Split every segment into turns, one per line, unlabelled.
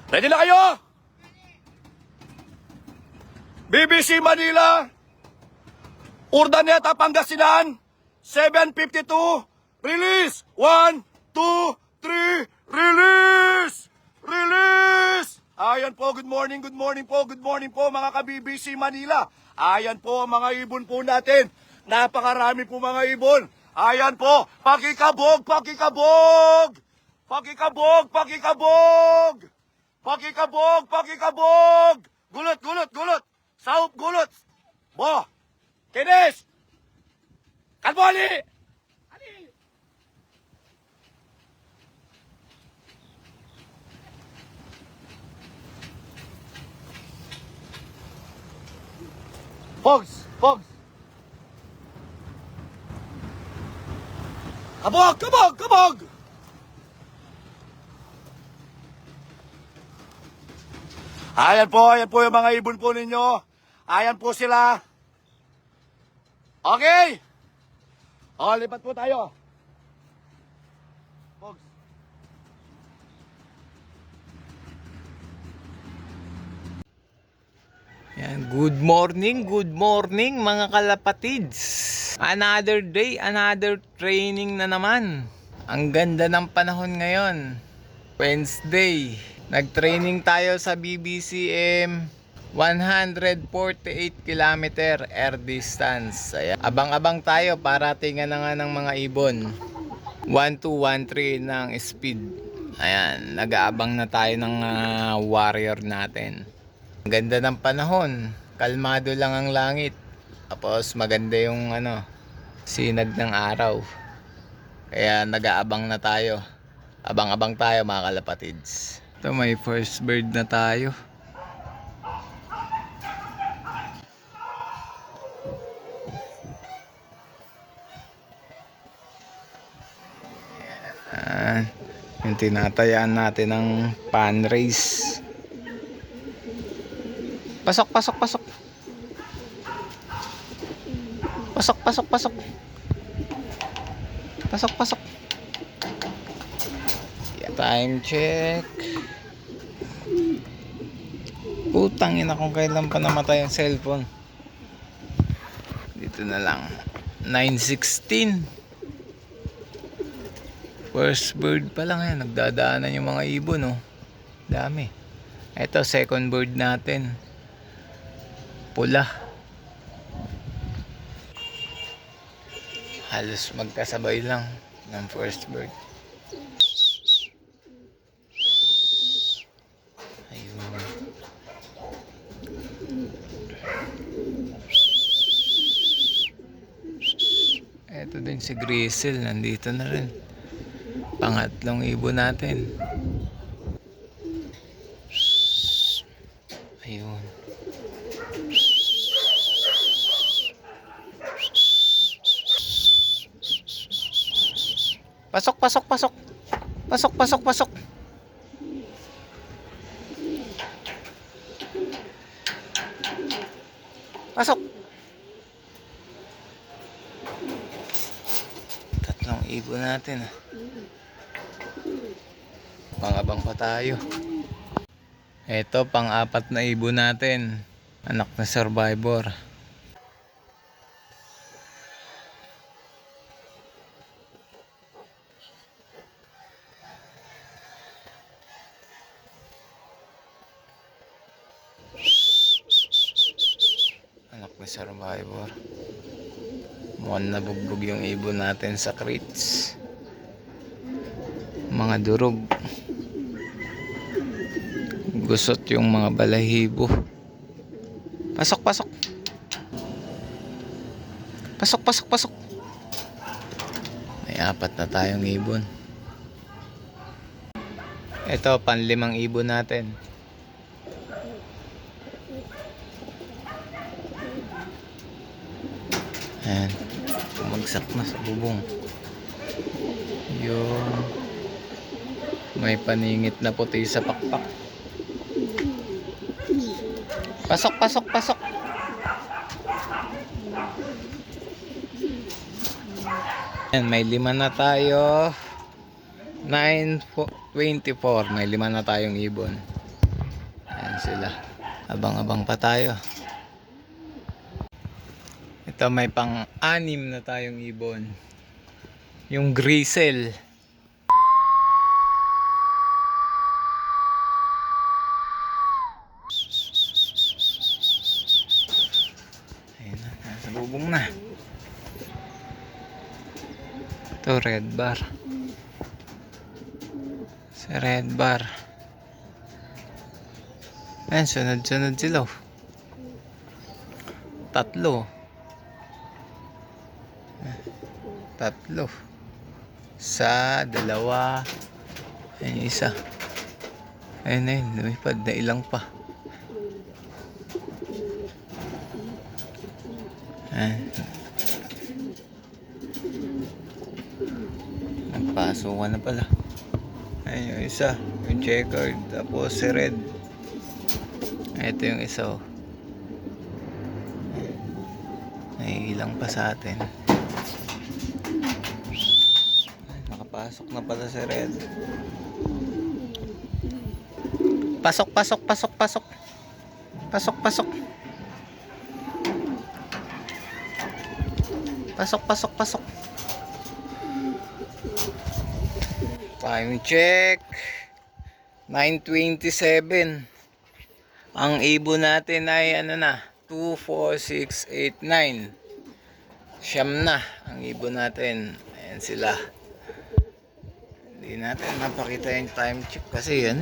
Ready na kayo? BBC Manila, Urdaneta, Pangasinan, 7:52, release! 1, 2, 3, release! Release! Ayan po, good morning po mga ka-BBC Manila. Ayan po ang mga ibon po natin. Napakarami po mga ibon. Ayan po, pakikabog, pakikabog! Pakikabog, pakikabog! Pakikabog, pakikabog! Gulot, gulot, gulot! Saup, gulot! Bo! Kinis! Kalboli! Ali! Pogs! Pogs! Kabog! Kabog! Kabog! Ayan po yung mga ibon po ninyo. Ayan po sila. Okay! O, lipat po tayo. Pogs.
Yan, good morning mga kalapatids. Another day, another training na naman. Ang ganda ng panahon ngayon. Wednesday. Nag-training tayo sa BBCM 148 km air distance. Ayan. Abang-abang tayo para tingnan na nga ng mga ibon. 1213 ng speed. Ayan, nag-aabang na tayo ng warrior natin. Ang ganda ng panahon. Kalmado lang ang langit. Tapos maganda yung sinag ng araw. Kaya nag-aabang na tayo. Abang-abang tayo mga kalapatids. Ito, may first bird na tayo. Yan. Yung tinatayaan natin ng pan race. Pasok, pasok, pasok. Pasok, pasok, pasok. Pasok, pasok. Yeah, time check. Putang ina kung kailan pa namatay ang cellphone. Dito na lang. 9:16. First bird pa lang yan. Nagdadaanan yung mga ibon, oh. Dami. Ito, second bird natin. Pula. Halos magkasabay lang ng first bird. Ayun. Ito din si Grizzle. Nandito na rin. Pangatlong ibon natin. Ayun. Pasok, pasok, pasok. Pasok, pasok, pasok. Pasok. Tatlong ibon natin. Pangabang pa tayo. Ito, pang-apat na ibon natin. Anak na survivor. Anak na survivor. Mukhang nabugbog yung ibon natin sa crates. Mga durog. Gusot yung mga balahibo. Pasok, pasok. Pasok, pasok, pasok. May apat na tayong ibon. Ito, panlimang ibon natin. Ayan. Bumagsak na sa bubong. Yun. May paningit na puti sa pakpak. Pasok, pasok, pasok. Ayan, may 5 na tayo. 9:24. May 5 na tayong ibon. Ayan sila. Abang-abang pa tayo. Ito may pang-anim na tayong ibon. Yung grizzle. Ayun na, nasa bubong na. Ito red bar. Sa red bar. Ayan, sunod-sunod sila. Tatlo. Sa dalawa. Ayan yung isa. Ayun na yun, lumipad na ilang pa. Ayan. Nagpasukan na pala. Ayun yung isa, yung checkered. Tapos si red. Ito yung isa. Naiilang pa sa atin. Nakapasok na pala si red. Pasok. Pasok. Time check. 9:27. Ang ibon natin ay 2, 4, 6, 8, 9. Siyam na ang ibon natin. Ayan sila. Hindi natin mapakita yung time check kasi yung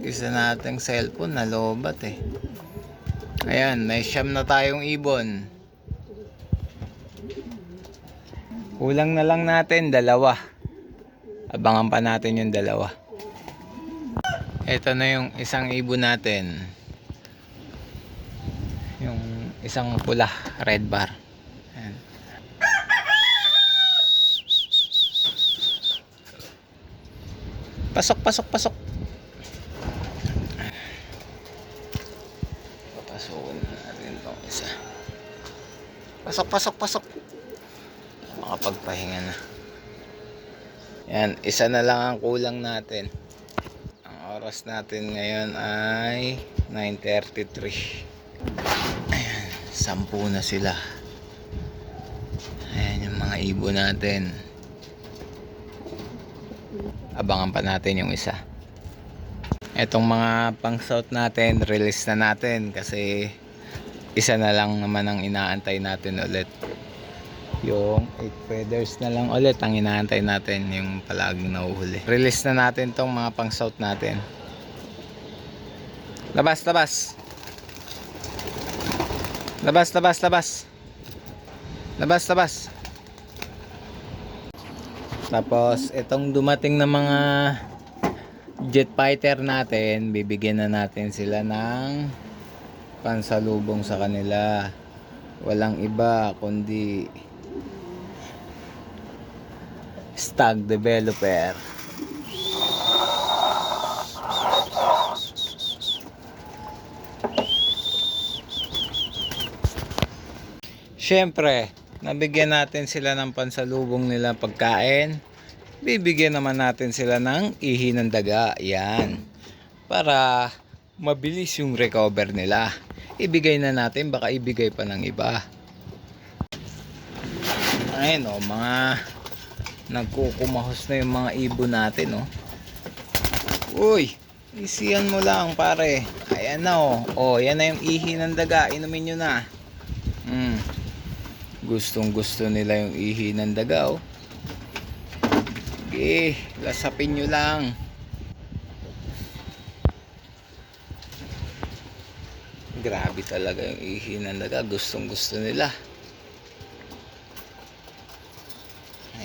isa nating cellphone nalobat eh. Ayan, may siyam na tayong ibon. Kulang na lang natin 2. Abangan pa natin yung 2. Ito na yung isang ibon natin. Yung isang pula, red bar. Ayan. Pasok. Papasukin na natin itong isa. Pasok. Makapagpahinga na. Yan, isa na lang ang kulang natin. Ang oras natin ngayon ay 9:33. Ayan, 10 na sila. Ayan yung mga ibon natin. Abangan pa natin yung isa. Etong mga pang south natin, release na natin kasi isa na lang naman ang inaantay natin ulit. Yung 8 feathers na lang ulit ang inaantay natin, yung palaging nahuhuli. Release na natin tong mga pang south natin. Labas. Tapos itong dumating na mga jet fighter natin, bibigyan na natin sila ng pansalubong sa kanila. Walang iba kundi stag developer. Siyempre, nabigyan natin sila ng pansalubong nila pagkain. Bibigyan naman natin sila ng ihi ng daga. Yan. Para mabilis yung recover nila. Ibigay na natin, baka ibigay pa ng iba. Ayun mga nagkukumahos na yung mga ibon natin Uy, isiyan mo lang pare. Ayan na yan na yung ihi ng daga. Inumin nyo na. Gustong gusto nila yung ihi ng daga Sige, lasapin nyo lang. Grabe talaga yung ihi ng daga. Gustong gusto nila.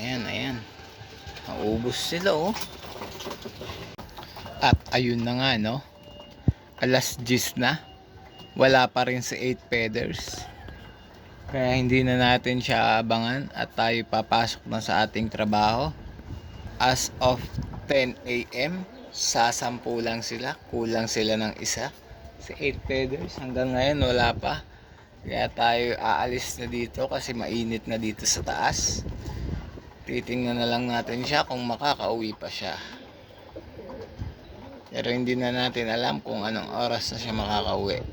Ayan. Naubos sila At ayun na nga alas 10 na. Wala pa rin sa 8 feathers. Kaya hindi na natin siya abangan at tayo papasok na sa ating trabaho. As of 10 AM, sasampu lang sila. Kulang sila ng isa. Sa 8 feathers hanggang ngayon wala pa. Kaya tayo aalis na dito kasi mainit na dito sa taas. Titingnan na lang natin siya kung makakauwi pa siya. Pero hindi na natin alam kung anong oras na siya makakauwi.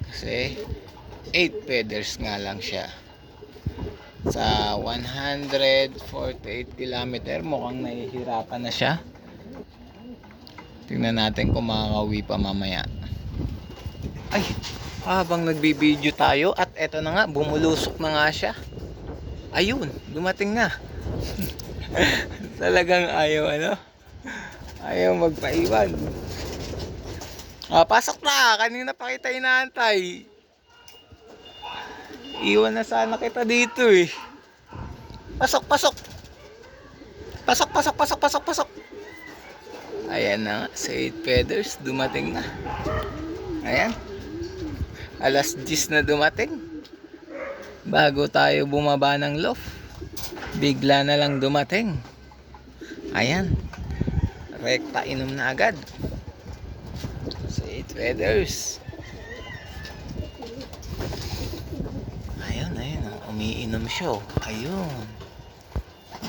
Kasi 8 feathers nga lang siya. Sa 148 kilometer, mukhang nahihirapan na siya. Tingnan natin kung makakauwi pa mamaya. Ay, habang nagbibideo tayo at eto na nga, bumulusok na nga siya. Ayun, dumating na. Talagang ayaw magpaiwan. Pasok na, kanina pa kita inaantay. Iwan na sana kita dito eh. Pasok. Pasok. Ayan na nga, sa 8 feathers, dumating na. Ayan. Alas 10 na dumating. Bago tayo bumaba ng loft, bigla na lang dumating. Ayan. Rekta inom na agad. Sa 8 feathers. Ayun. Umiinom siya. Ayun.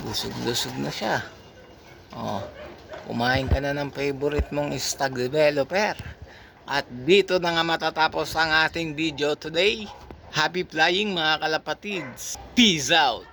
Busog na siya. Kumain ka na ng favorite mong stag developer. At dito na nga matatapos ang ating video today. Happy flying mga kalapatids. Peace out.